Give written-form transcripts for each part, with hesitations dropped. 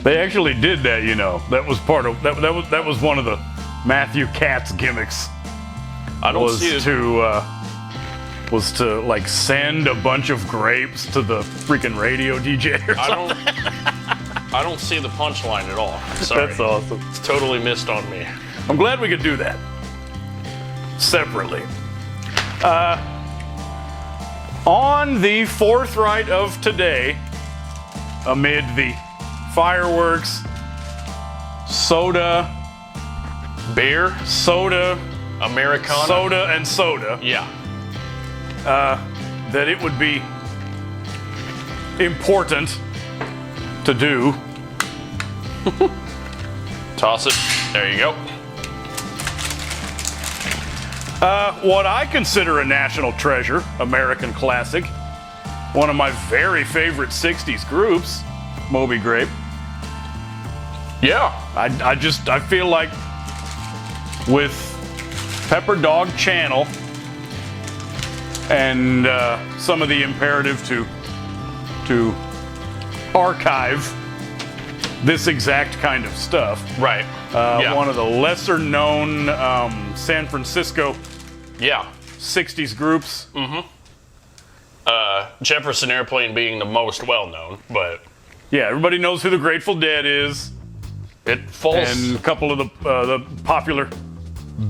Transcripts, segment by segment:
They actually did that, you know. That was part of that was one of the Matthew Katz gimmicks. I don't see it. Was to like send a bunch of grapes to the freaking radio DJ or something. I don't see the punchline at all. Sorry. That's awesome. It's totally missed on me. I'm glad we could do that separately. On the forthright of today, amid the fireworks, soda, Beer, soda, Americana. soda, and soda, Yeah. that it would be important to do. Toss it. There you go. What I consider a national treasure, American classic, one of my very favorite 60s groups, Moby Grape. Yeah. I feel like with Pepper Dog Channel and some of the imperative to archive this exact kind of stuff. Right. Yeah. One of the lesser known San Francisco 60s groups. Jefferson Airplane being the most well-known, but Yeah, everybody knows who the Grateful Dead is. it falls And a couple of the popular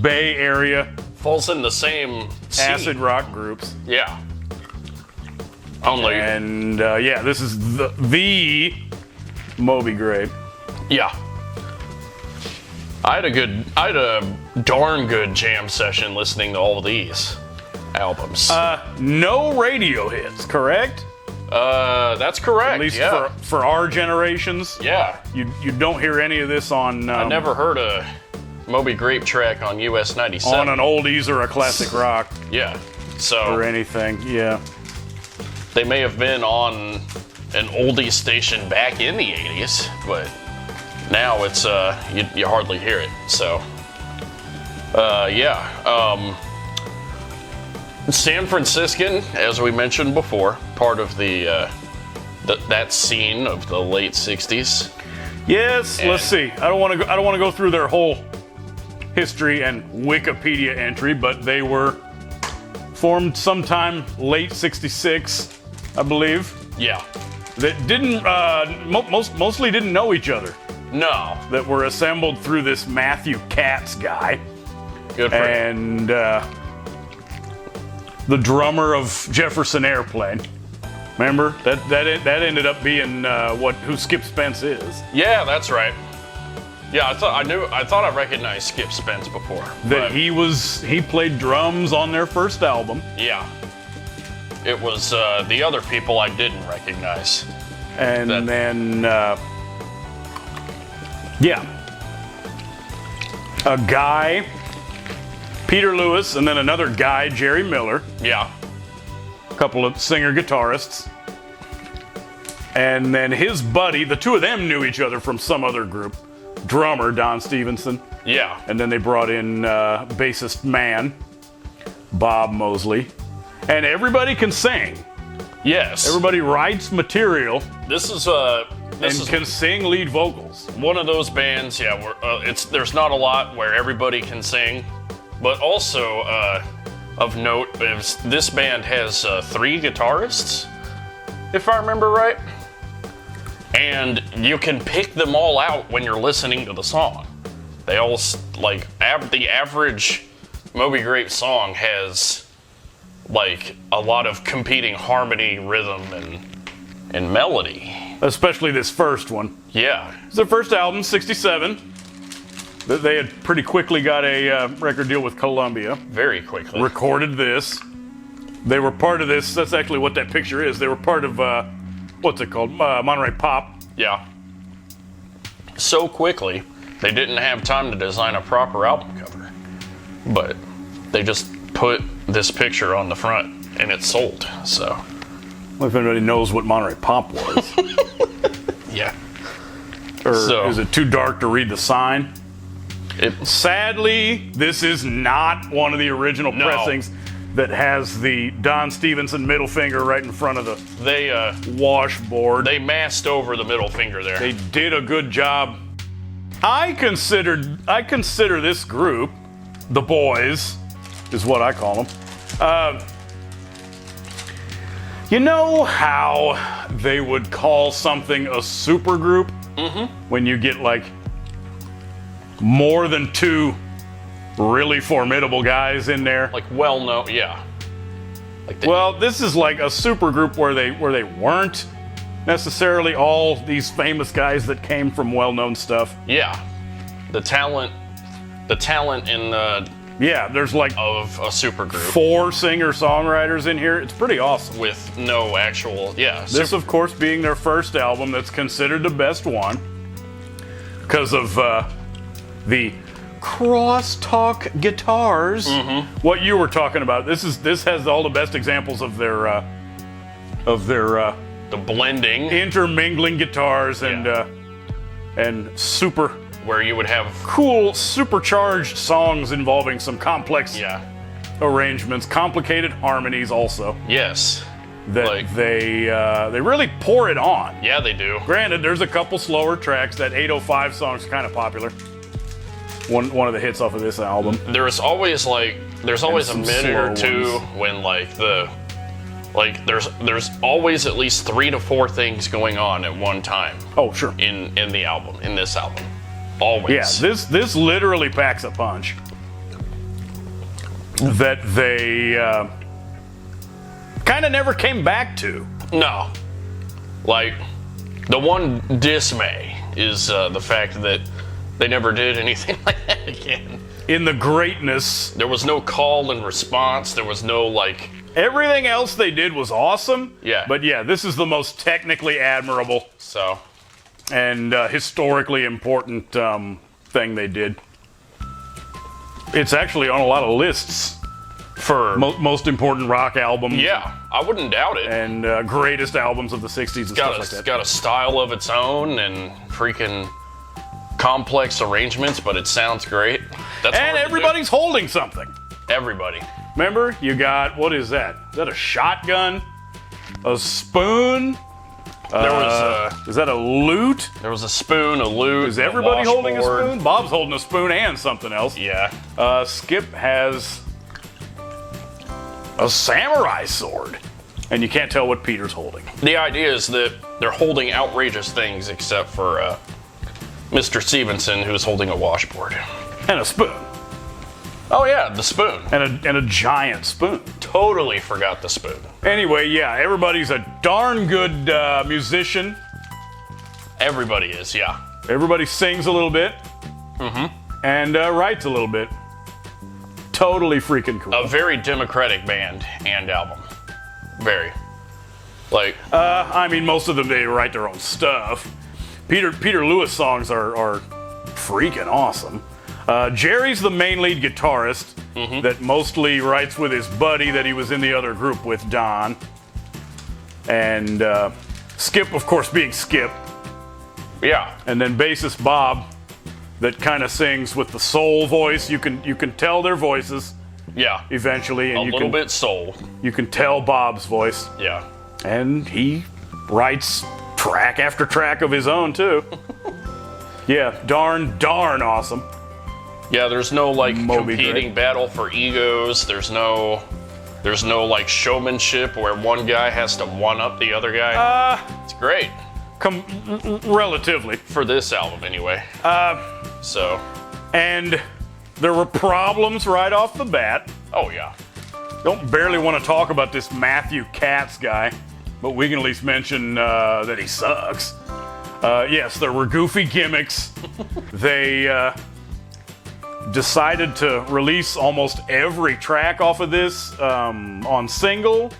Bay Area falls in the same scene. acid rock groups. Yeah. Only. And this is the Moby Grape. Yeah. I had a darn good jam session listening to all of these albums. No radio hits, correct? That's correct. At least yeah. for our generations. Yeah. You don't hear any of this on I never heard a Moby Grape track on US 97. on an oldies or a classic rock Yeah. So or anything. Yeah. they may have been on an oldie station back in the 80s, but now it's you hardly hear it. So San Franciscan, as we mentioned before, part of that scene of the late 60s. Yes, And- let's see. I don't want to go through their whole history and Wikipedia entry, but they were formed sometime late 66, I believe. Yeah. That didn't mostly didn't know each other. No. That were assembled through this Matthew Katz guy Good for him. and the drummer of Jefferson Airplane. Remember that ended up being who Skip Spence is. Yeah, that's right. Yeah, I thought I recognized Skip Spence before. That but he played drums on their first album. yeah. It was the other people I didn't recognize. And That- then, a guy, Peter Lewis, and then another guy, Jerry Miller, Yeah. a couple of singer-guitarists. And then his buddy, the two of them knew each other from some other group, drummer Don Stevenson. Yeah. And then they brought in bassist man, Bob Mosley. And everybody can sing. Yes. Everybody writes material This is and can sing lead vocals. one of those bands. Yeah, where there's not a lot where everybody can sing, but also of note is this band has 3 guitarists, if I remember right, and you can pick them all out when you're listening to the song. They all the average Moby Grape song has like a lot of competing harmony, rhythm, and melody. Especially this first one. Yeah. It's their first album, 67. They had pretty quickly got a record deal with Columbia. Very quickly. Recorded this. They were part of this. That's actually what that picture is. They were part of, what's it called? Monterey Pop. Yeah. So quickly, they didn't have time to design a proper album cover. But they just put this picture on the front and it sold. So, Well, if anybody knows what Monterey Pop was. yeah. Or So- is it too dark to read the sign? It, Sadly, this is not one of the original No. pressings. that has the Don Stevenson middle finger right in front of the They washboard. they masked over the middle finger there. They did a good job. I consider this group, the boys, is what I call them. You know how they would call something a supergroup? When you get like more than two really formidable guys in there. Like well known, yeah. Like Well, this is like a supergroup where they weren't necessarily all these famous guys that came from well-known stuff. yeah, the talent in Yeah, there's like of a supergroup 4 singer-songwriters in here. It's pretty awesome. with no actual This, of course, being their first album that's considered the best one because of the crosstalk guitars. What you were talking about. This has all the best examples of their the blending intermingling guitars and super where you would have cool supercharged songs involving some complex arrangements, complicated harmonies also yes that like- they really pour it on. yeah they do. Granted, there's a couple slower tracks. That 805 song's kind of popular. One of the hits off of this album. There's always a some minute or slow two ones. when there's always at least 3 to 4 things going on at one time Oh, sure. in this album. Always. Yeah, this literally packs a punch that they kind of never came back to. No. Like, the one dismay is the fact that they never did anything like that again. In the greatness, There was no call and response. There was no, like, everything else they did was awesome. Yeah. But yeah, this is the most technically admirable so. and historically important thing they did. It's actually on a lot of lists For, most important rock albums. yeah, I wouldn't doubt it. And greatest albums of the 60s and stuff like It's that. got a style of its own and freaking complex arrangements, but it sounds great. That's And hard to do. everybody's holding something. Everybody. Remember, you got, what is that? Is that a shotgun? A spoon? There was Is that a lute? a spoon, a lute. Is everybody holding a washboard. spoon? Bob's holding a spoon and something else. Yeah. Skip has a samurai sword. And you can't tell what Peter's holding. The idea is that they're holding outrageous things except for Mr. Stevenson, who's holding a washboard. And a spoon. Oh yeah, the spoon. And a giant spoon. Totally forgot the spoon. Anyway, yeah, everybody's a darn good musician. Everybody is, yeah. Everybody sings a little bit. And writes a little bit. Totally freaking cool. A very democratic band and album. Very. Like, I mean, most of them, they write their own stuff. Peter Lewis songs are freaking awesome. Jerry's the main lead guitarist that mostly writes with his buddy that he was in the other group with, Don. And Skip, of course, being Skip. yeah. And then bassist Bob that kind of sings with the soul voice. You can tell their voices Yeah. eventually, and A little bit soul. you can tell Bob's voice. Yeah. And he writes track after track of his own too. Yeah, darn awesome. Yeah, there's no like Moby competing Grape. battle for egos. There's no like showmanship where one guy has to one up the other guy. It's great Relatively. for this album anyway. So, And there were problems right off the bat. oh yeah. Don't barely want to talk about this Matthew Katz guy, but we can at least mention that he sucks. Yes, there were goofy gimmicks. They decided to release almost every track off of this on single.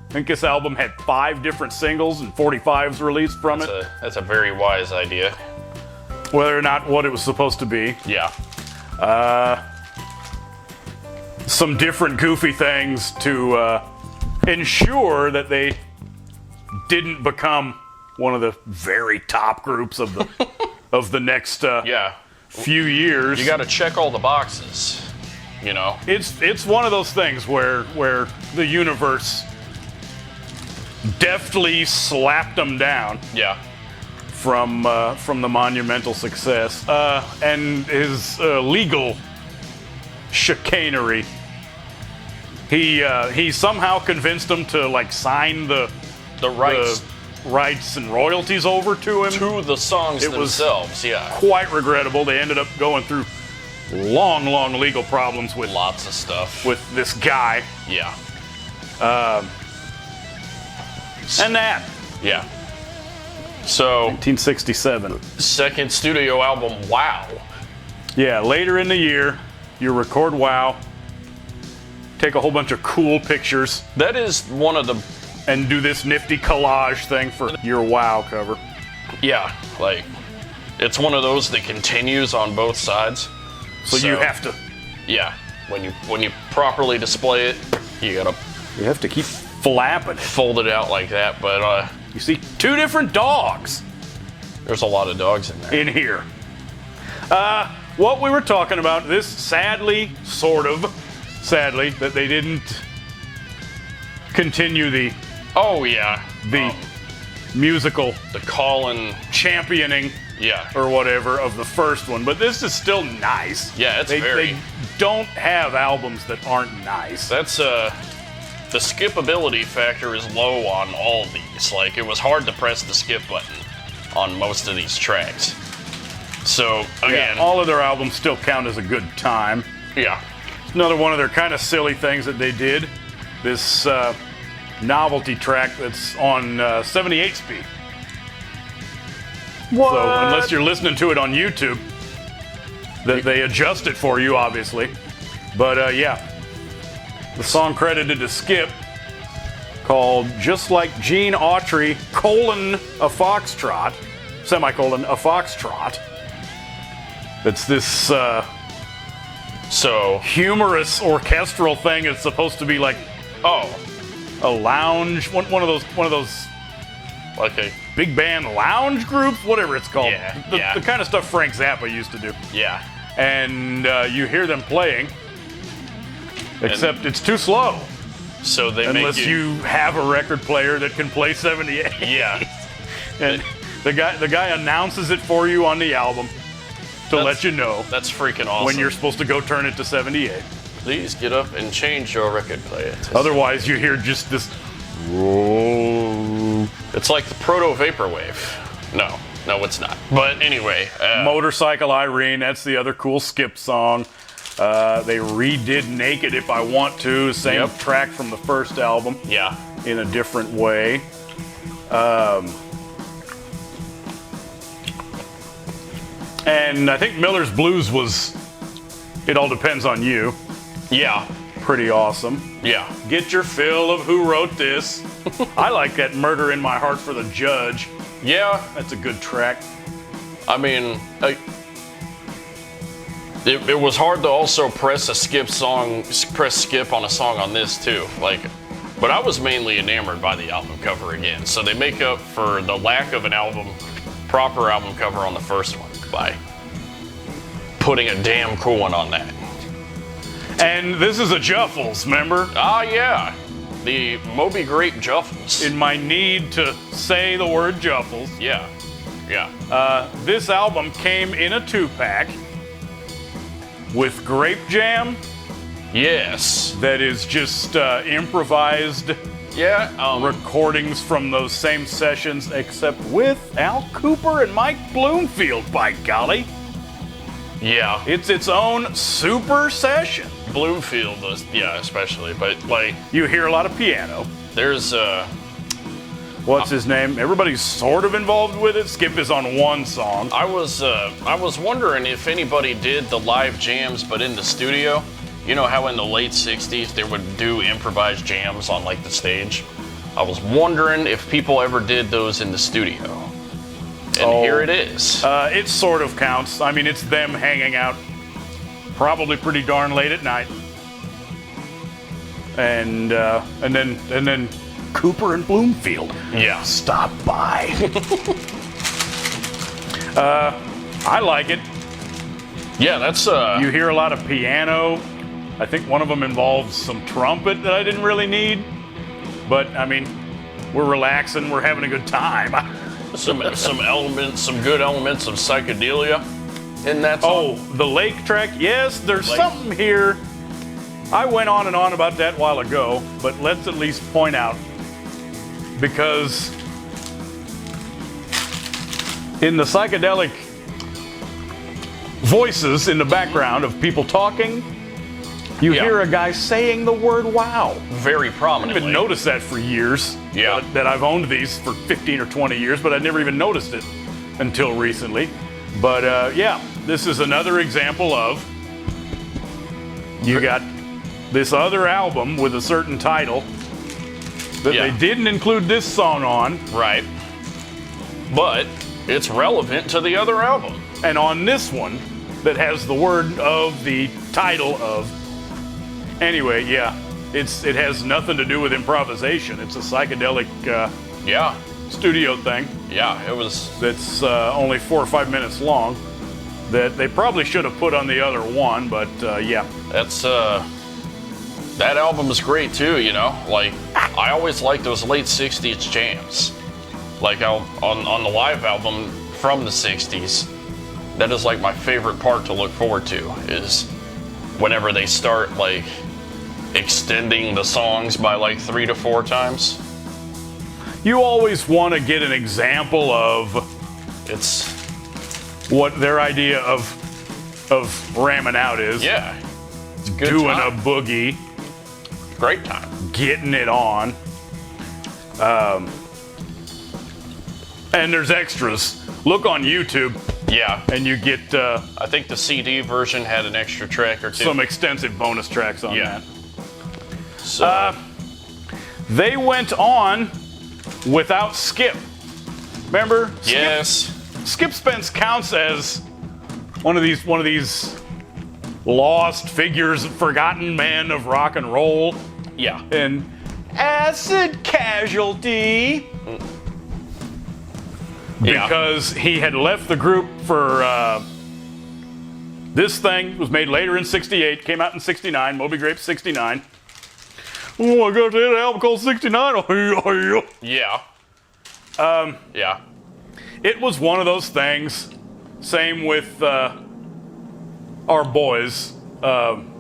I think this album had 5 different singles and 45s released from it. That's a very wise idea. Whether or not what it was supposed to be. Yeah. Some different goofy things to ensure that they didn't become one of the very top groups of the of the next Yeah. few years. You got to check all the boxes. you know. It's one of those things where the universe deftly slapped them down Yeah. from the monumental success and his legal chicanery. He somehow convinced them to like sign the rights and royalties over to him. To the songs It was themselves, yeah. Quite regrettable. They ended up going through long legal problems with Lots of stuff. with this guy Yeah. and that. Yeah. So, 1967. second studio album, Wow. Yeah, later in the year, you record Wow, take a whole bunch of cool pictures, That is one of the, and do this nifty collage thing for your Wow cover. yeah, like, it's one of those that continues on both sides. So you have to Yeah. When you properly display it, you gotta keep flapping it. fold it out like that, but You see two different dogs there's a lot of dogs in there. in here. What we were talking about, this sadly, that they didn't continue the Oh yeah. musical The Colin, championing yeah. or whatever of the first one, but this is still nice. Yeah, it's they very- don't have albums that aren't nice. That's the skippability factor is low on all these. Like, it was hard to press the skip button on most of these tracks. So again, Yeah, all of their albums still count as a good time. yeah. Another one of their kind of silly things that they did, this novelty track that's on 78 speed. What? So unless you're listening to it on YouTube, they adjust it for you, obviously. But yeah, the song credited to Skip, called Just Like Gene Autry, a Foxtrot, semicolon, a Foxtrot. It's this So, humorous orchestral thing. It's supposed to be like oh, a lounge, one of those okay, big band lounge groups, whatever it's called. Yeah, The kind of stuff Frank Zappa used to do. yeah. And you hear them playing, except it's too slow. So they Unless make you have a record player that can play 78. yeah. And the guy announces it for you on the album to let you know That's freaking awesome. when you're supposed to go turn it to 78. Please get up and change your record player. Otherwise, you hear just this. It's like the proto vaporwave. No, it's not. But anyway, Motorcycle Irene, that's the other cool Skip song. They redid Naked If I Want To, same Yep. track from the first album, yeah, in a different way. And I think Miller's Blues was It All Depends on You. yeah, Pretty awesome. yeah. Get your fill of Who Wrote This. I like that Murder in My Heart for the Judge. Yeah, That's a good track. I mean, it was hard to also press skip on a song on this too. Like, but I was mainly enamored by the album cover again. So they make up for the lack of an proper album cover on the first one by putting a damn cool one on that. And this is a Juffles, remember? Ah, yeah, the Moby Grape Juffles. In my need to say the word Juffles. Yeah, yeah. This album came in a 2-pack with Grape Jam Yes. that is just improvised Yeah. recordings from those same sessions, except with Al Cooper and Mike Bloomfield, by golly. Yeah. It's its own super session. Bloomfield was, yeah, especially. But like, You hear a lot of piano. there's What's his name? Everybody's sort of involved with it. Skip is on one song. I was wondering if anybody did the live jams, but in the studio. You know how in the late '60s they would do improvised jams on like the stage. I was wondering if people ever did those in the studio. And here it is. It sort of counts. I mean, it's them hanging out probably pretty darn late at night. And then Cooper and Bloomfield Yeah. stop by. I like it. Yeah, that's You hear a lot of piano, I think one of them involves some trumpet that I didn't really need. But, I mean, we're relaxing, we're having a good time. Some elements, some good elements of psychedelia in that song. Oh, the lake track? Yes, there's Lake. something here. I went on and on about that a while ago, but let's at least point out, because in the psychedelic voices in the background of people talking, you hear a guy saying the word wow. Very I prominently. haven't noticed that for years. Yeah. That I've owned these for 15 or 20 years, but I never even noticed it until recently. But yeah, this is another example of, you got this other album with a certain title that they didn't include this song on. Right. But it's relevant to the other album. And on this one, that has the word of the title of. Anyway, yeah, it has nothing to do with improvisation. It's a psychedelic Yeah. studio thing Yeah, it was. that's only 4 or 5 minutes long that they probably should have put on the other one, but yeah. That's that album is great too, you know? Like, I always like those late 60s jams. Like on the live album from the 60s, that is like my favorite part to look forward to, is whenever they start like extending the songs by like 3 to 4 times. You always want to get an example of It's, what their idea of ramming out is. yeah, it's a good Doing time. a boogie, Great time. getting it on. And there's extras. Look on YouTube Yeah, and you get I think the CD version had an extra track or two. some extensive bonus tracks on Yeah. that. So, They went on without Skip. Remember? yes. Skip Spence counts as one of these lost figures, forgotten men of rock and roll. Yeah. And Acid Casualty, because he had left the group for this thing was made later in '68, came out in '69, Moby Grape '69. Oh, I got that album called '69. Yeah. Yeah. It was one of those things. Same with our boys,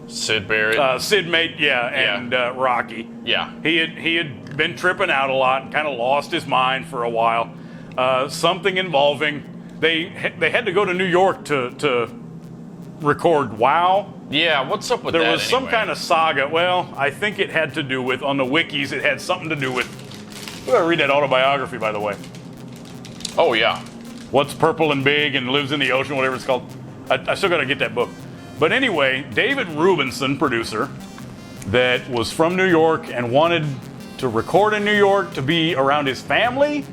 Sid Barrett. Sid Mate, and Rocky. yeah. He had been tripping out a lot, kind of lost his mind for a while. Something involving they had to go to New York to record Wow. Yeah, what's up with There that was some anyway? kind of saga. Well, I think it had to do with, on the wikis, it had something to do with. We gotta read that autobiography, by the way. Oh, yeah. What's Purple and Big and Lives in the Ocean, whatever it's called. I still gotta get that book. But anyway, David Rubinson, producer, that was from New York and wanted to record in New York to be around his family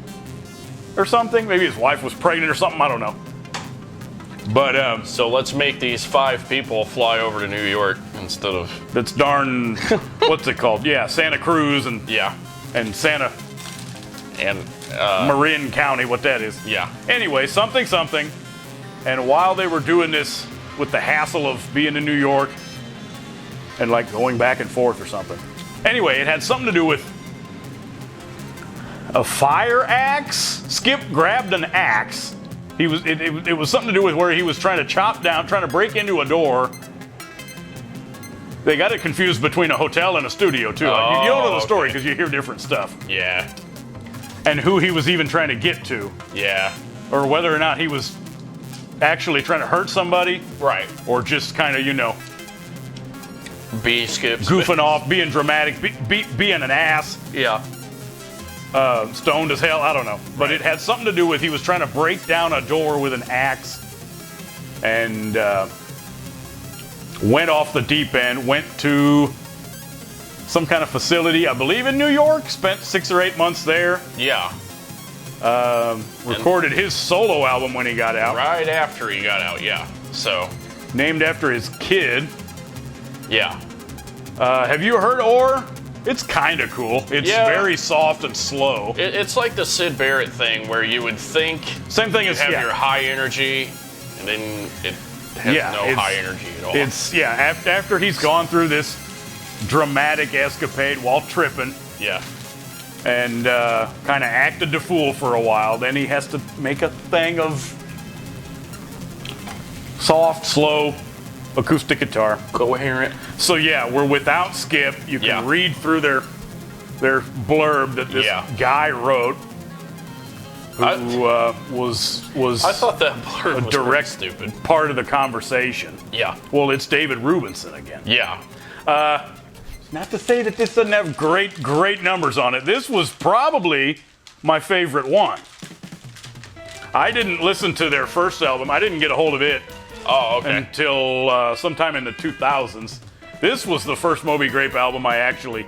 or something. Maybe his wife was pregnant or something, I don't know. But So let's make these 5 people fly over to New York instead of. that's darn, what's it called? Yeah, Santa Cruz and Yeah. Santa And, Marin County, what that is. yeah. Anyway, something. And while they were doing this with the hassle of being in New York and like going back and forth or something. Anyway, it had something to do with a fire axe. Skip grabbed an axe. It was something to do with where he was trying to chop down, trying to break into a door. They got it confused between a hotel and a studio too. You don't know the story because you hear different stuff. Yeah. And who he was even trying to get to, Yeah. or whether or not he was actually trying to hurt somebody, Right. or just kind of, B skips. goofing off, being dramatic, being an ass, Yeah. stoned as hell, I don't know. But Right. it had something to do with he was trying to break down a door with an axe and went off the deep end, went to some kind of facility, I believe in New York, spent 6 or 8 months there, Yeah. recorded his solo album when he got out, Right after he got out, yeah. So, named after his kid. yeah. Have you heard Or? It's kind of cool. It's Yeah. very soft and slow. It's like the Sid Barrett thing where you would think Same thing you as have your high energy, and then it has Yeah, no it's- high energy at all. It's after he's gone through this dramatic escapade while tripping yeah. and kind of acted the fool for a while, then he has to make a thing of soft, slow acoustic guitar. Coherent. So yeah, we're without Skip. You can Yeah. read through their blurb that this Yeah. guy wrote, who I was thought that blurb was direct pretty stupid. part of the conversation. Yeah. Well, it's David Rubinson again. Yeah. Not to say that this doesn't have great numbers on it. This was probably my favorite one. I didn't listen to their first album. I didn't get a hold of it Oh, okay. until sometime in the 2000s. This was the first Moby Grape album I actually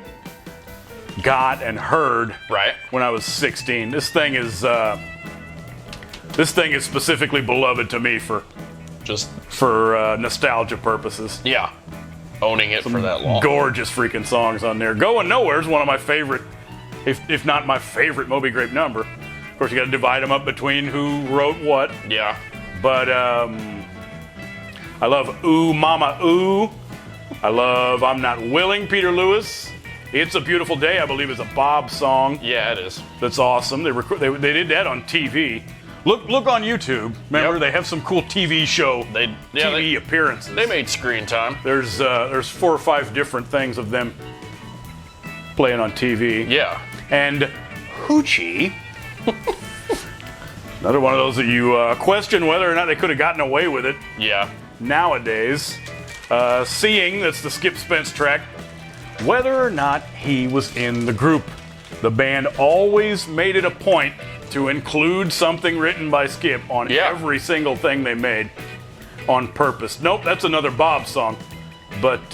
got and heard Right. when I was 16. This thing is specifically beloved to me for Just, nostalgia purposes. yeah. Owning it for that long. Gorgeous freaking songs on there. Going Nowhere is one of my favorite, if not my favorite Moby Grape number. Of course, you got to divide them up between who wrote what. Yeah. But I love Ooh Mama Ooh. I love I'm Not Willing, Peter Lewis. It's a Beautiful Day, I believe, is a Bob song. Yeah, it is. That's awesome. They did that on TV. Look on YouTube. Remember, Yep. they have some cool TV show TV appearances. They made screen time. There's 4 or 5 different things of them playing on TV. Yeah. And Hoochie, another one of those that you question whether or not they could have gotten away with it Yeah. nowadays. Seeing, that's the Skip Spence track, whether or not he was in the group. The band always made it a point to include something written by Skip on Yeah. every single thing they made on purpose. Nope, that's another Bob song. But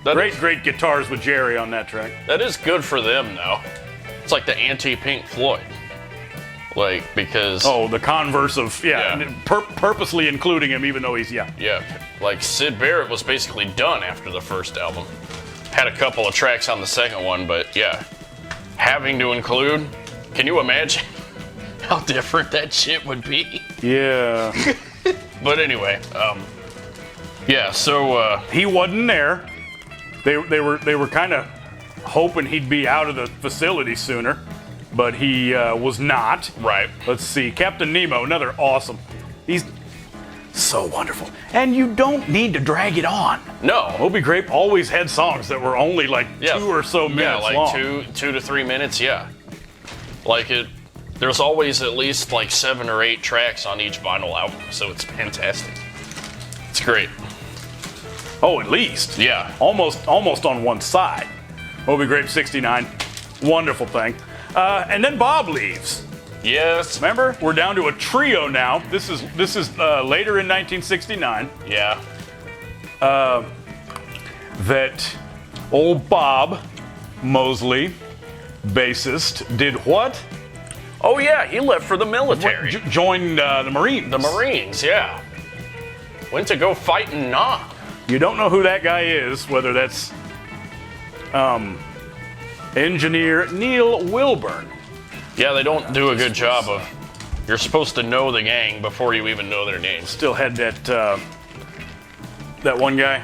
great guitars with Jerry on that track. That is good for them, though. It's like the anti-Pink Floyd. Like, because... Oh, the converse of, Yeah. purposely including him even though he's, Yeah, like Sid Barrett was basically done after the first album. Had a couple of tracks on the second one, but yeah. Having to include... Can you imagine how different that shit would be? Yeah. But anyway, yeah, so, He wasn't there. They were kind of hoping he'd be out of the facility sooner, but he was not. right. Let's see, Captain Nemo, another awesome. He's so wonderful, and you don't need to drag it on. No. Moby Grape always had songs that were only like 2 or so minutes like long. 2 to 3 minutes, yeah. Like there's always at least like 7 or 8 tracks on each vinyl album, so it's fantastic. It's great. Oh, at least. Yeah. Almost on one side. Moby Grape 69, wonderful thing. And then Bob leaves. Yes. Remember, we're down to a trio now. This is later in 1969 Yeah. that old Bob Mosley, bassist, did what? Oh yeah, he left for the military. Joined the Marines. The Marines, yeah. Went to go fight in Nam. You don't know who that guy is, whether that's engineer Neil Wilburn. Yeah, they don't do a good job of. You're supposed to know the gang before you even know their names. Still had that one guy,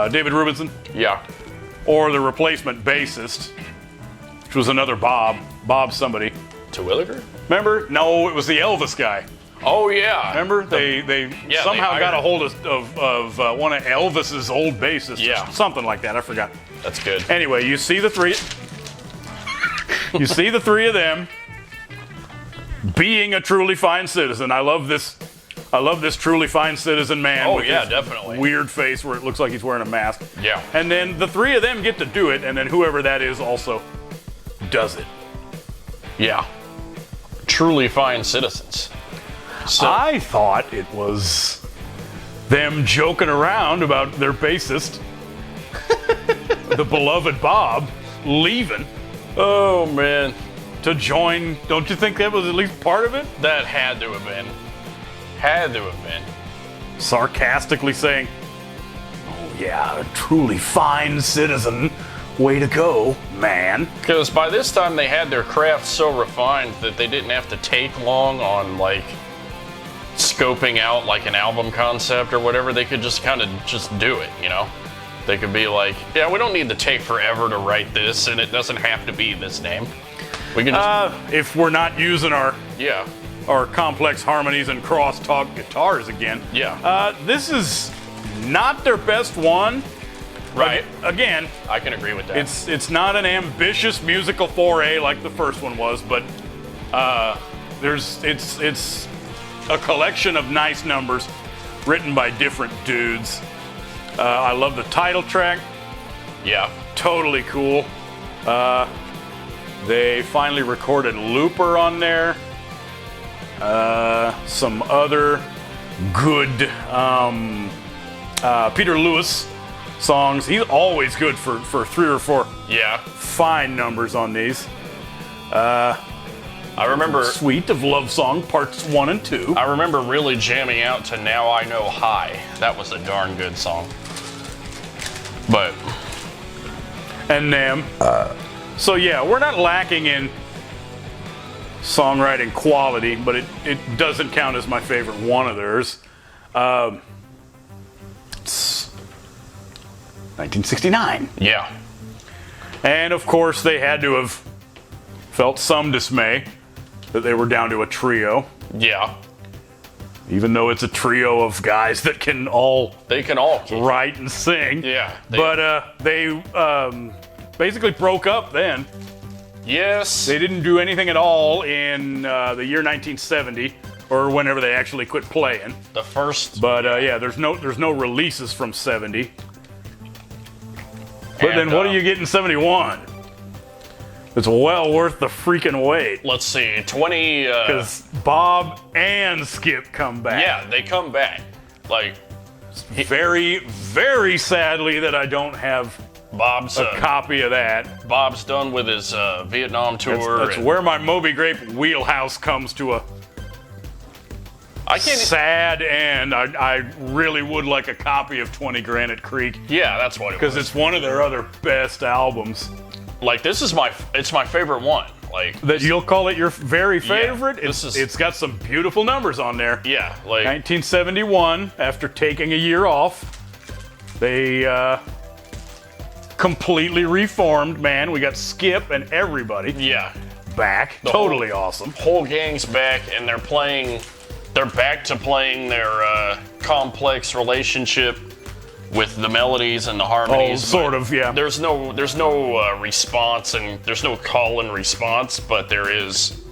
David Rubinson, Yeah. or the replacement bassist, which was another Bob somebody. Terwilliger? Remember? No, it was the Elvis guy. Oh yeah. Remember? They Yeah, somehow they got a hired- hold of one of Elvis's old bassists. Yeah. Something like that. I forgot. That's good. Anyway, you see the three. You see the three of them being a truly fine citizen. I love this truly fine citizen man. Oh, with yeah, his definitely. Weird face where it looks like he's wearing a mask. Yeah. And then the three of them get to do it, and then whoever that is also does it. Yeah. Truly fine citizens. So, I thought it was them joking around about their bassist, the beloved Bob, leaving oh man, to join. Don't you think that was at least part of it? that had to have been. Had to have been. Sarcastically saying, "Oh yeah, a truly fine citizen. Way to go, man." Because by this time they had their craft so refined that they didn't have to take long on like scoping out like an album concept or whatever, they could just kind of just do it, you know? They could be like, yeah, we don't need to take forever to write this, and it doesn't have to be this name. We can just, if we're not using our yeah, complex harmonies and crosstalk guitars again. Yeah. This is not their best one. right. Again, I can agree with that. it's not an ambitious musical foray like the first one was, but it's a collection of nice numbers written by different dudes. I love the title track. yeah, Totally cool. They finally recorded Looper on there. Some other good Peter Lewis songs. He's always good for 3 or 4 yeah. fine numbers on these. I remember Suite of Love Song Parts 1 and 2. I remember really jamming out to Now I Know High. That was a darn good song. But And them. So yeah, we're not lacking in songwriting quality, but it doesn't count as my favorite one of theirs. It's 1969. yeah, And of course, they had to have felt some dismay that they were down to a trio, yeah. even though it's a trio of guys that can all They can all write and sing. Yeah, But they basically broke up then. yes. They didn't do anything at all in the year 1970, or whenever they actually quit playing. The first But yeah, there's no releases from 70. But And, then what do you get in 71? It's well worth the freaking wait. let's see, 20 Because Bob and Skip come back. yeah, they come back. Like Very, very sadly that I don't have Bob's a copy of that. Bob's done with his Vietnam tour. That's and where my Moby Grape wheelhouse comes to a I can't sad end. I really would like a copy of 20 Granite Creek, Yeah, that's what it because was. it's one of their other best albums. Like this is it's my favorite one. Like That you'll call it your very favorite. this is- It's got some beautiful numbers on there. yeah, like 1971, after taking a year off, they completely reformed. Man, we got Skip and everybody yeah. back. The Totally awesome. Whole gang's back and they're back to playing their complex relationship with the melodies and the harmonies. Oh, sort but of, yeah. There's no response and there's no call and response, but there is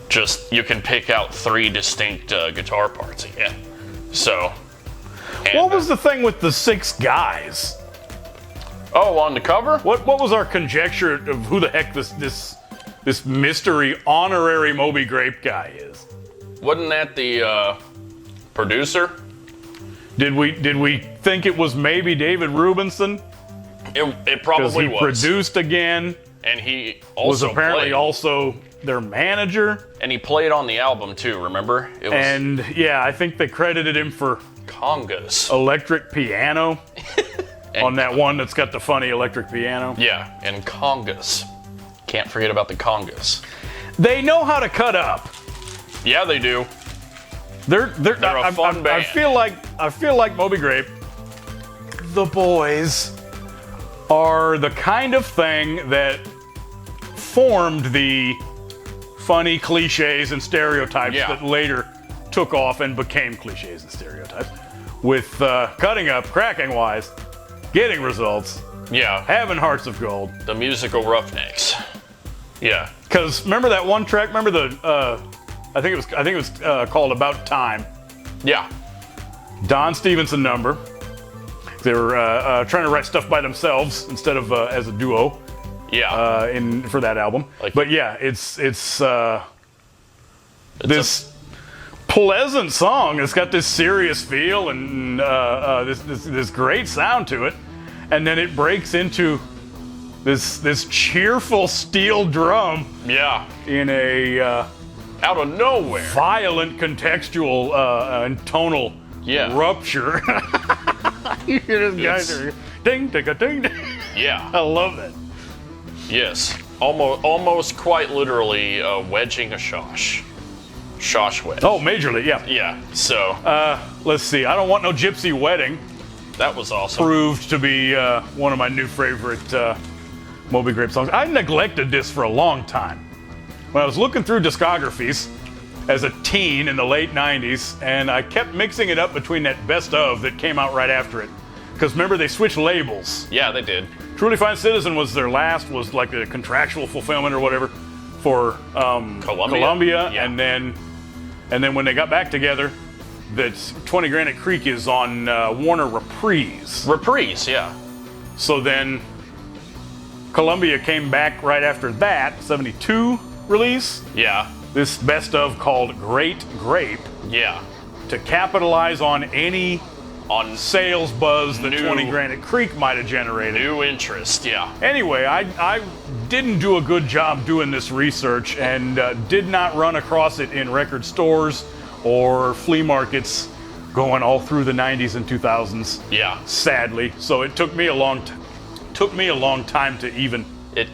just you can pick out 3 distinct guitar parts again. So. And, What was the thing with the 6 guys? oh, on the cover? What was our conjecture of who the heck this mystery honorary Moby Grape guy is? Wasn't that the producer? Did we think it was maybe David Rubinson? It Because probably he was. produced again, And he was also apparently played. also their manager, And he played on the album too, remember? It was and yeah, I think they credited him for congas. electric piano And- on that one that's got the funny electric piano. Yeah, and congas. Can't forget about the congas. They know how to cut up. Yeah, they do. They're a fun band. I feel like Moby Grape, the boys, are the kind of thing that formed the funny cliches and stereotypes Yeah. that later took off and became cliches and stereotypes. With cutting up, cracking wise, getting results, Yeah, having hearts of gold. the musical Roughnecks. Yeah, Because remember that one track? Remember the I think it was called About Time. yeah, Don Stevenson number. They were trying to write stuff by themselves instead of as a duo yeah. for that album. Like- But yeah, it's It's this pleasant song. It's got this serious feel and this great sound to it, and then it breaks into this cheerful steel drum yeah, in a out of nowhere. violent contextual and tonal Yeah. rupture. You hear this guy It's- ding, ding, ding, ding. Yeah, I love that. yes. Almost quite literally wedging a shosh. Shoshwet. Oh, majorly, yeah. Yeah, so Let's see. I Don't Want No Gypsy Wedding that was awesome. proved to be one of my new favorite Moby Grape songs. I neglected this for a long time. When I was looking through discographies as a teen in the late 90s, and I kept mixing it up between that best of that came out right after it. Because remember, they switched labels. Yeah, they did. Truly Fine Citizen was their last, was like a contractual fulfillment or whatever for Columbia. Yeah. And then when they got back together, that 20 Granite Creek is on Warner Reprise. Reprise, yeah. So then Columbia came back right after that, 72 release. Yeah. This best of called Great Grape Yeah. to capitalize on any On sales buzz that New- 20 Granite Creek might have generated. new interest, yeah. Anyway, I didn't do a good job doing this research and did not run across it in record stores or flea markets going all through the 90s and 2000s. Yeah. Sadly, so it took me a long time to even It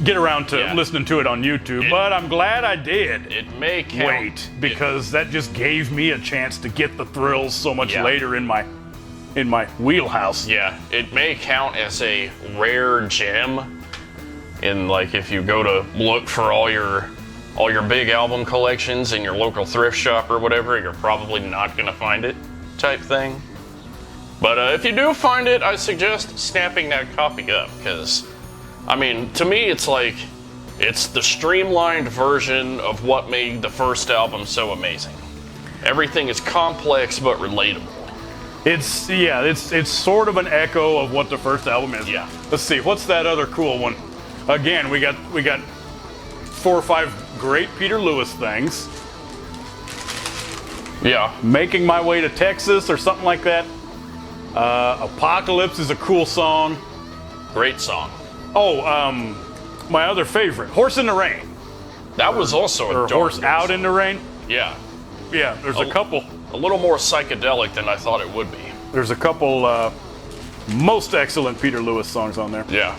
get around to Yeah. listening to it on YouTube. But I'm glad I did. it may count. Wait, because that just gave me a chance to get the thrills so much Yeah. later in my wheelhouse. Yeah, it may count as a rare gem in, like, if you go to look for all your big album collections in your local thrift shop or whatever, you're probably not gonna find it, type thing. But if you do find it, I suggest snapping that copy up, because I mean, to me, it's like it's the streamlined version of what made the first album so amazing. Everything is complex but relatable. It's sort of an echo of what the first album is. Yeah. Let's see, what's that other cool one? Again, we got 4 or 5 great Peter Lewis things. Yeah. Making My Way to Texas or something like that. Apocalypse is a cool song. Great song. Oh, my other favorite, Horse in the Rain. That was also a Or dark Horse good Out song. in the Rain. Yeah. Yeah, there's a couple. A little more psychedelic than I thought it would be. There's a couple most excellent Peter Lewis songs on there. Yeah.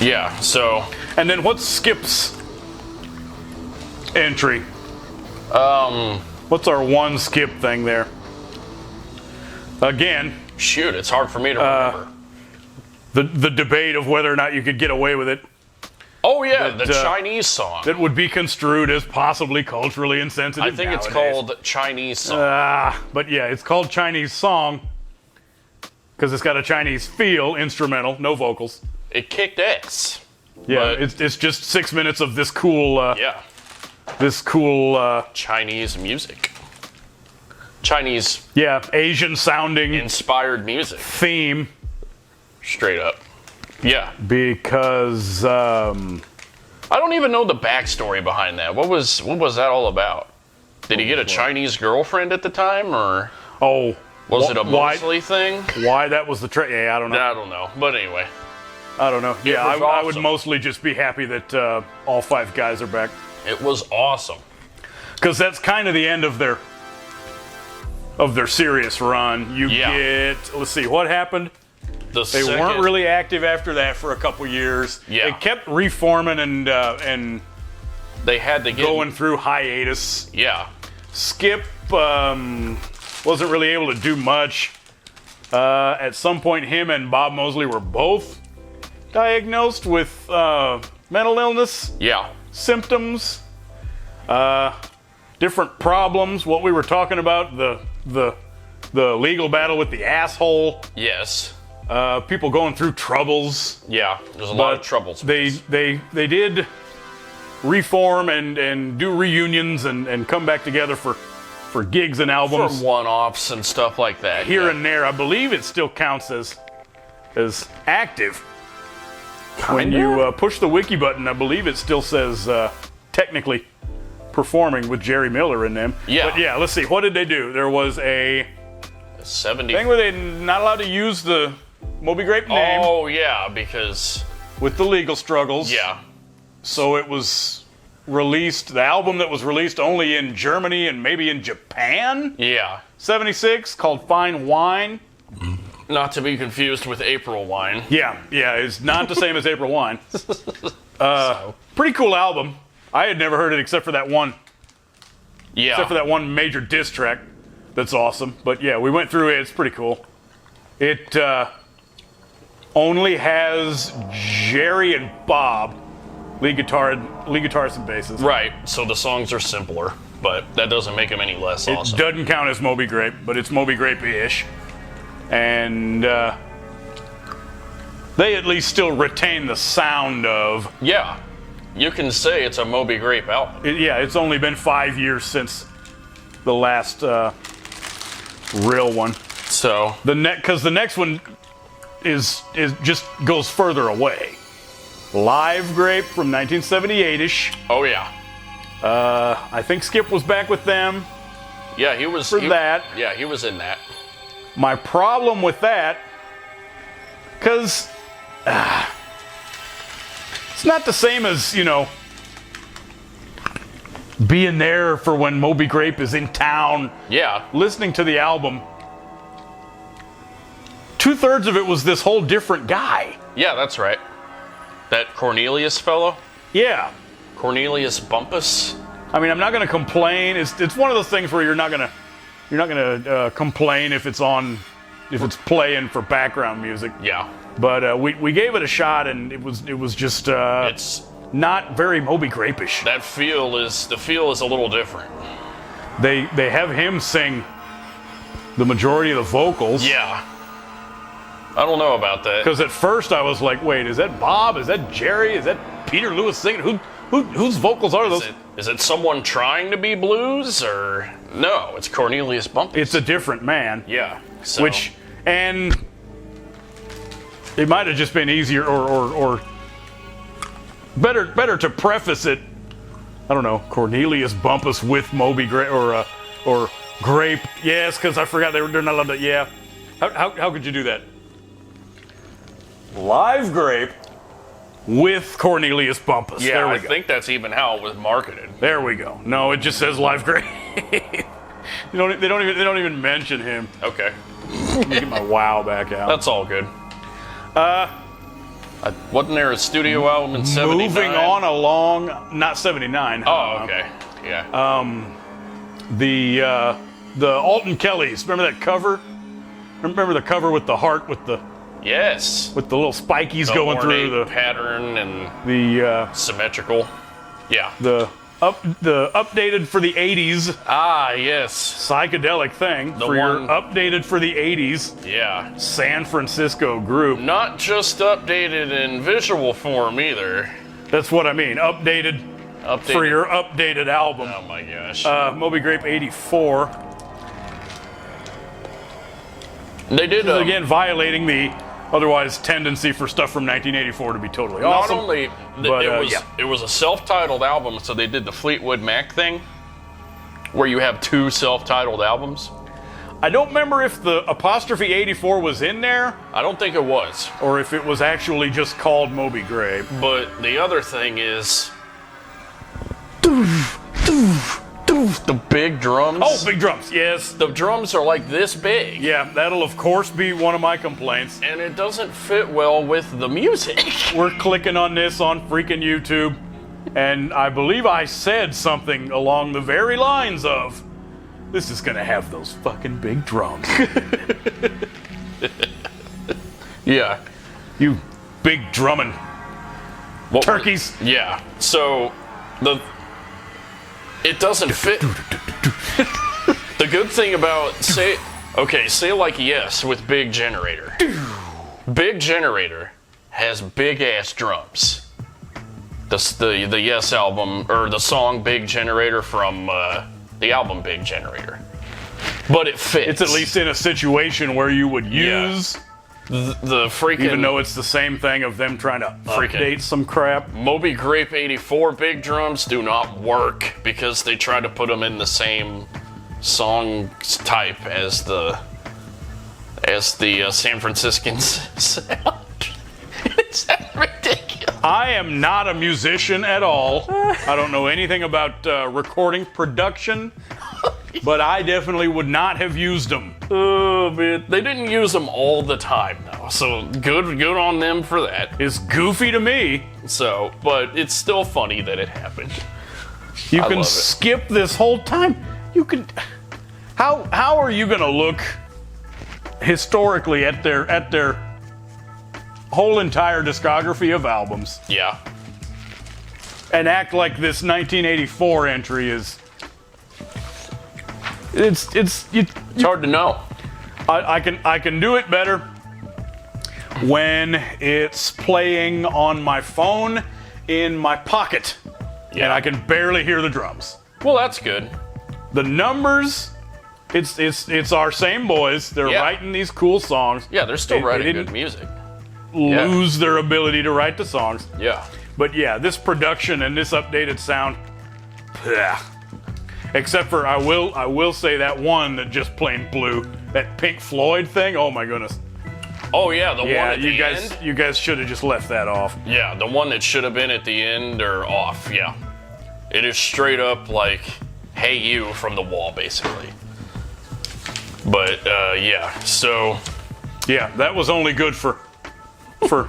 Yeah, so And then what's Skip's entry? What's our one Skip thing there? Again, shoot, it's hard for me to remember. the debate of whether or not you could get away with it. Oh yeah, the that, Chinese song. That would be construed as possibly culturally insensitive. I think it's nowadays. called Chinese song. But yeah, it's called Chinese Song because it's got a Chinese feel, instrumental, no vocals. It kicked ass. Yeah, But- it's just 6 minutes of this cool, Yeah, Chinese music. Chinese Asian sounding inspired music, theme. straight up. Yeah. Because I don't even know the backstory behind that. What was that all about? Did he get a Chinese girlfriend at the time, or was it a Mosley thing? Why that was the trick? Yeah, I don't know. I don't know. But anyway, I don't know. Yeah, was I would awesome. mostly just be happy that all 5 guys are back. it was awesome. Because that's kind of the end of their serious run. You get, let's see, what happened? They weren't really active after that for a couple years. Yeah. They kept reforming and They had to get going through hiatus. Yeah. Skip wasn't really able to do much. At some point, him and Bob Mosley were both diagnosed with mental illness Yeah. symptoms, different problems. What we were talking about, the legal battle with the asshole. Yes. People going through troubles. Yeah. There's a lot of troubles. They did reform and do reunions and come back together for gigs and For albums one-offs and stuff like that. here yeah. and there. I believe it still counts as active. When Kinda? you push the wiki button, I believe it still says technically performing with Jerry Miller in them. Yeah. But yeah, let's see. What did they do? There was a 70. thing where they're not allowed to use the Moby Grape name Oh yeah, because with the legal struggles. yeah. So it was released, the album that was released only in Germany and maybe in Japan, Yeah. 76, called Fine Wine. Not to be confused with April Wine. Yeah, it's not the same as April Wine. Pretty cool album. I had never heard it except for that one major diss track. That's awesome. But yeah, we went through it. It's pretty cool. It only has Jerry and Bob, lead guitarists and bassists. Right. So the songs are simpler, but that doesn't make them any less It awesome. doesn't count as Moby Grape, but it's Moby Grape-ish. And they at least still retain the sound of... Yeah. You can say it's a Moby Grape album. It's only been 5 years since the last real one. So Because the next one is just goes further away. Live Grape from 1978-ish. oh yeah, I think Skip was back with them yeah, he was that. Yeah, he was in that. My problem with that, because it's not the same as, being there for when Moby Grape is in town, Yeah, listening to the album. 2/3 of it was this whole different guy. yeah, that's right. That Cornelius fellow, Yeah. Cornelius Bumpus. I mean, I'm not going to complain. It's one of those things where you're not going to complain if it's playing for background music. Yeah, But we gave it a shot, and it was just it's not very Moby Grape-ish. the feel is a little different. They have him sing the majority of the vocals. Yeah, I don't know about that. Because at first I was like, wait, is that Bob? Is that Jerry? Is that Peter Lewis singing? Whose vocals are those? Is it someone trying to be blues or no? It's Cornelius Bumpus. It's a different man. Yeah, so. And it might have just been easier or better to preface it. I don't know, Cornelius Bumpus with Moby Grape or Grape. Yes, because I forgot they're not allowed to. Yeah, how could you do that? Live Grape with Cornelius Bumpus. Yeah, there we I go. think that's even how it was marketed. There we go. No, it just says Live Grape. They don't even mention him. Okay, Let me get my wow back out. that's all good. Wasn't there a studio album in '79? Moving on along, not 79. Oh, okay. Yeah. The Alton Kellys. Remember that cover? Remember the cover with the heart with the yes. little spikies The going through ornate the pattern and symmetrical. Yeah. the updated for the 80s Ah, yes. psychedelic thing The for your one- updated for the 80s Yeah. San Francisco group. Not just updated in visual form either. That's what I mean. Updated for Updated. your updated album. Oh my gosh. Moby Grape 84. They did Again, violating the otherwise tendency for stuff from 1984 to be totally not awesome. only but, it was a self-titled album, so they did the Fleetwood Mac thing, where you have two self-titled albums. I don't remember if the apostrophe 84 was in there I don't think it was, or if it was actually just called Moby Grape. but the other thing is the big drums. Oh, big drums, yes. The drums are like this big. Yeah, that'll of course be one of my complaints. And it doesn't fit well with the music. We're clicking on this on freaking YouTube, and I believe I said something along the very lines of, this is gonna have those fucking big drums. Yeah. You big drumming What turkeys. Yeah. So it doesn't fit. The good thing about say like Yes with Big Generator. Big Generator has big ass drums. The Yes album or the song Big Generator from the album Big Generator. But it fits. It's at least in a situation where you would use, the freaking even though it's the same thing of them trying to update some crap. Moby Grape 84 big drums do not work because they try to put them in the same song type as the San Franciscans sound. It's ridiculous. I am not a musician at all. I don't know anything about recording production, but I definitely would not have used them. Oh man, they didn't use them all the time though, so good on them for that. It's goofy to me. So, but it's still funny that it happened. You I can love it. skip this whole time. You can. How are you gonna look historically at their whole entire discography of albums Yeah. and act like this 1984 entry is? It's hard to know. I can do it better when it's playing on my phone in my pocket and I can barely hear the drums. Well, that's good. The numbers, it's our same boys. They're Yeah. writing these cool songs. Yeah, they're still They writing didn't good music. lose their ability to write the songs. Yeah. But yeah, this production and this updated sound, yeah. Except for I will say that one that just plain blew, that Pink Floyd thing. Oh my goodness. Oh yeah, the one at the end. You guys should have just left that off. Yeah, the one that should have been at the end or off. Yeah, it is straight up like "Hey You" from The Wall, basically. But yeah, so Yeah, that was only good for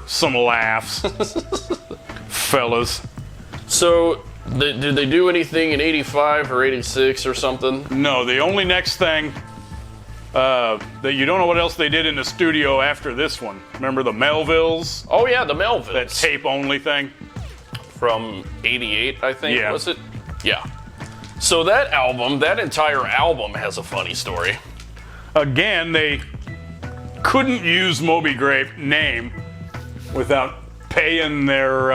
some laughs, fellas. so did they do anything in '85 or '86 or something? No, the only next thing that you don't know what else they did in the studio after this one. Remember the Melvilles? Oh yeah, the Melvins. That tape only thing? From '88, I think. Yeah. Was it? Yeah. So that album, that entire album has a funny story. Again, they couldn't use Moby Grape name without paying their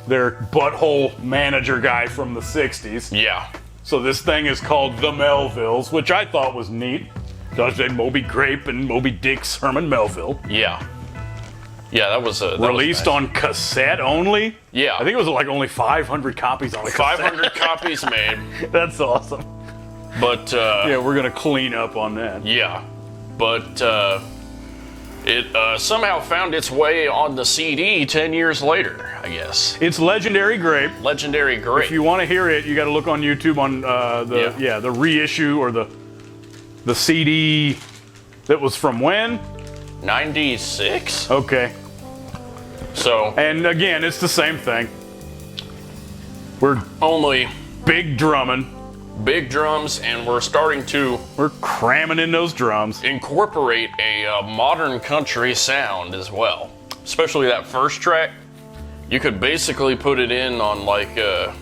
butthole manager guy from the 60s. Yeah. So this thing is called The Melvilles, which I thought was neat. Does it Moby Grape and Moby Dick's Herman Melville. Yeah. Yeah, that was Released nice. on cassette only? Yeah. I think it was like only 500 copies on a cassette. 500 copies made. That's awesome. But Yeah, we're gonna clean up on that. yeah. But it somehow found its way on the CD 10 years later, I guess. It's Legendary Grape. Legendary Grape. If you want to hear it, you got to look on YouTube on the reissue or the CD that was from when? 96? Okay. So And again, it's the same thing. We're only big drumming. big drums, and we're starting to We're cramming in those drums. incorporate a modern country sound as well. Especially that first track. You could basically put it in on like a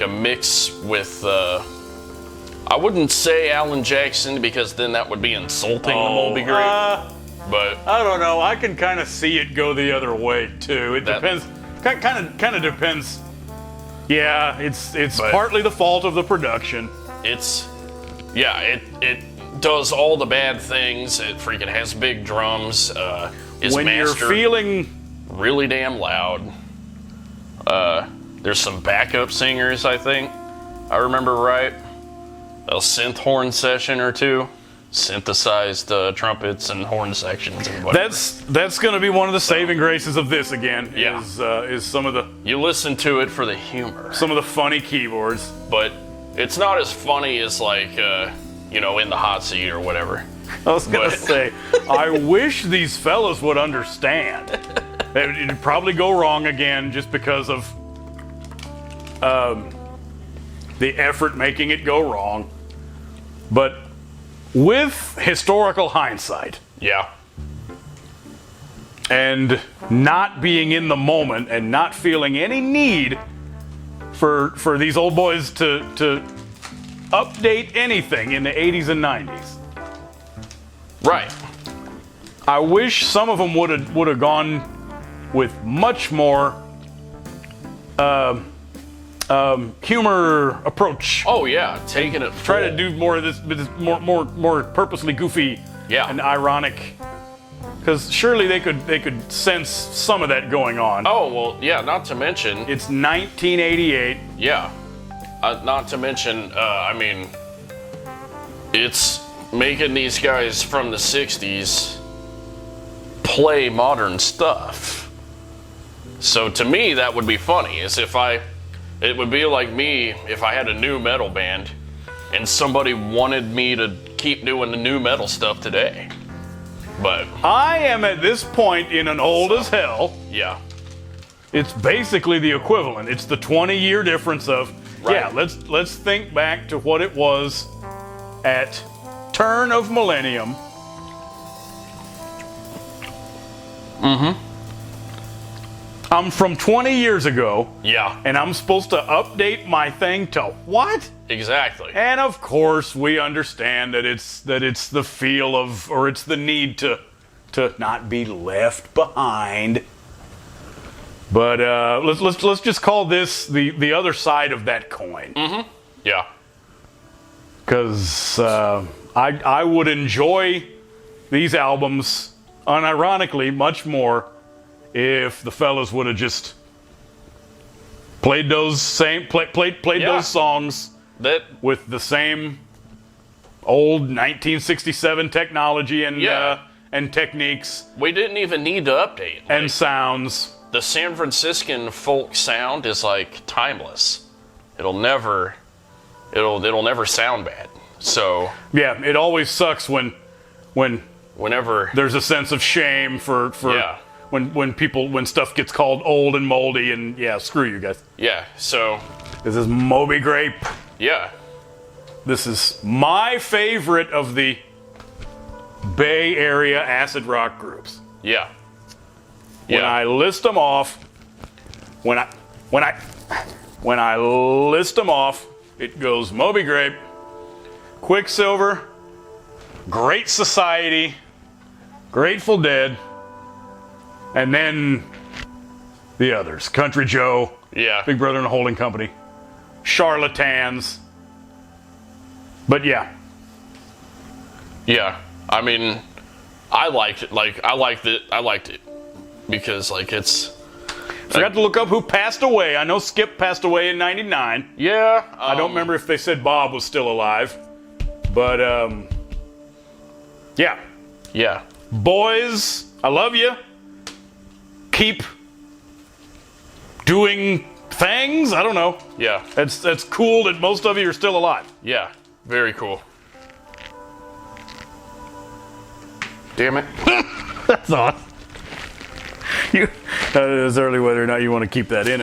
mix with I wouldn't say Alan Jackson because then that would be insulting the Moby Grape. But I don't know. I can kind of see it go the other way too. It depends. Kind of depends. Yeah, it's But- partly the fault of the production. it does all the bad things. It freaking has big drums. Is When you're mastered feeling really damn loud. There's some backup singers, I think. I remember right. A synth horn session or two. Synthesized trumpets and horn sections and whatever. that's going to be one of the saving graces of this again. Yeah. Is some of the You listen to it for the humor. funny keyboards. But it's not as funny as like, In the Hot Seat or whatever. I was going to But- say, I wish these fellas would understand. It'd probably go wrong again just because of the effort making it go wrong. But with historical hindsight Yeah. and not being in the moment and not feeling any need for these old boys to update anything in the 80s and 90s, Right. I wish some of them would have gone with much more humor approach. Oh yeah, taking it. Try to full. do more of this more purposely goofy Yeah. and ironic. Because surely they could sense some of that going on. Oh well, yeah. Not to mention, It's 1988. yeah. Not to mention, it's making these guys from the '60s play modern stuff. So to me, that would be funny. It would be like me if I had a new metal band and somebody wanted me to keep doing the new metal stuff today. But I am at this point in an old as hell. yeah, it's basically the equivalent. It's the 20-year difference of, Right. yeah, let's think back to what it was at turn of millennium. I'm from 20 years ago, Yeah, and I'm supposed to update my thing to what? exactly. And of course, we understand that it's the feel of, or it's the need to not be left behind. But let's just call this the other side of that coin, Yeah, because I would enjoy these albums unironically much more if the fellas would have just played those Yeah. those songs that with the same old 1967 technology and Yeah. and techniques we didn't even need to update. and Like, sounds. the San Franciscan folk sound is like timeless. It'll never sound bad. So Yeah, it always sucks when whenever there's a sense of shame for Yeah. when stuff gets called old and moldy, and yeah, screw you guys. so This is Moby Grape. yeah, This is my favorite of the Bay Area acid rock groups. yeah, When I list them off, when I list them off, it goes Moby Grape, Quicksilver, Great Society, Grateful Dead, and then the others: Country Joe, yeah, Big Brother and the Holding Company, Charlatans. But yeah, yeah. I mean, I liked it. Like I liked it because like it's. forgot to look up who passed away. I know Skip passed away in '99. Yeah, I don't remember if they said Bob was still alive, but yeah. Yeah, Boys, I love you. Keep doing things. I don't know. yeah, That's cool that most of you are still alive. yeah. Very cool. Damn it. That's awesome. It's early whether or not you want to keep that in.